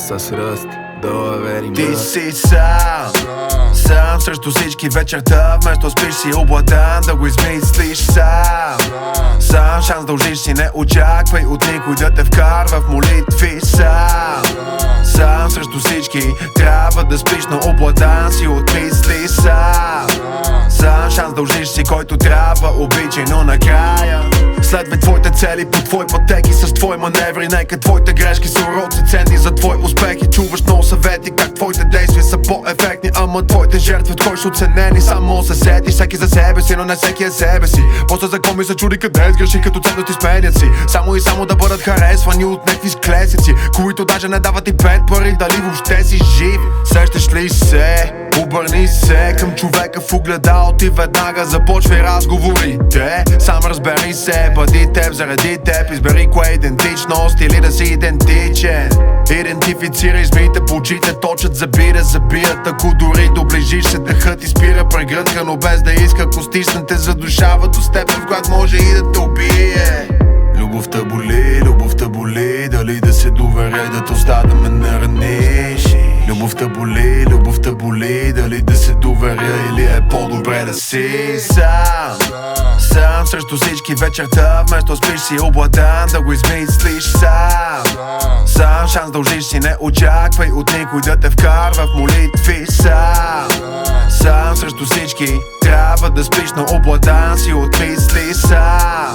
с ръст, доверим. Ти си сам срещу всички вечерта. Вместо спиш си облатан, да го измислиш сам шанс дължиш си, не очаквай от никой да те вкарва в молитви. Сам срещу всички трябва да спиш на облатан, си отмисли сам шанс дължиш си, който трябва обичай, но накрая следвай твоите цели по твои пътеки с твои маневри. Нека твоите грешки са уроци ценни за твой успех. И чуваш много съвети как твоите действия са по-ефектни, ама твоите жертви от кой ще оценени. Само се сетиш всеки за себе си, но не всеки е себе си. После закон ми се чуди къде сгреши, като ценности сменят си. Само и само да бъдат харесвани от някакви склесици, които даже не дават и 5 пари дали въобще си жив. Сещаш ли се? Обърни се към човека в огледалото и веднага започвай разговорите. Сам разбери се, бъди теб заради теб. Избери кое е идентичност или да си идентичен. Идентифицирай змиите по очите, точат забият. Ако дори доближиш се, дъхът ти спира прегръдка, но без да иска, ако стисне те задушава до степен, в която може и да те убие. Любовта боли, дали да се доверя, да тоста да ме нараниш. Любовта боли, дали да се доверя или е по-добре да си сам срещу всички вечерта. Вместо спиш си облатан, да го измислиш сам шанс дължиш си, не очаквай от никой да те вкарва в молитви. Сам срещу всички трябва да спиш на облатан, си отмисли сам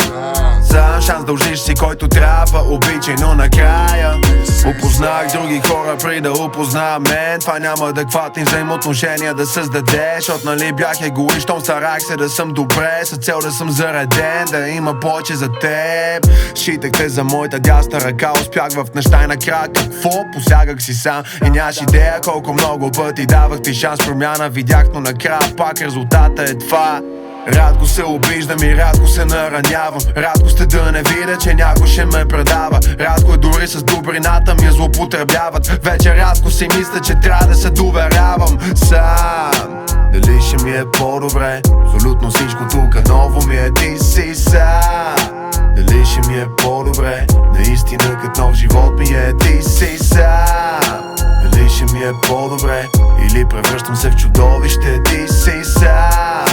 шанс дължиш си, който трябва обичай, но накрая опознах други хора преди да опознавам мен. Това няма адекватни взаимоотношения да създадеш. От нали бях егоист, щом старах се да съм добре, с цел да съм зареден, да има повече за теб. Считах те за моята дясна ръка, успях в неща и накрая какво? Посягах си сам и нямаш идея колко много пъти давах ти шанс промяна. Видях, но накрая пак резултата е това. Рядко се обиждам и рядко се наранявам. Рядко сте да не видя, че някой ще ме предава. Рядко е дори с добрината ми злоупотребяват. Вече рядко си мисля, че трябва да се доверявам сам. Дали ще ми е по-добре? Абсолютно всичко тук ново ми е. Ти си сам. Дали ще ми е по-добре? Наистина като нов живот ми е. Ти си сам. Дали ще ми е по-добре? Или превръщам се в чудовище? Ти си сам.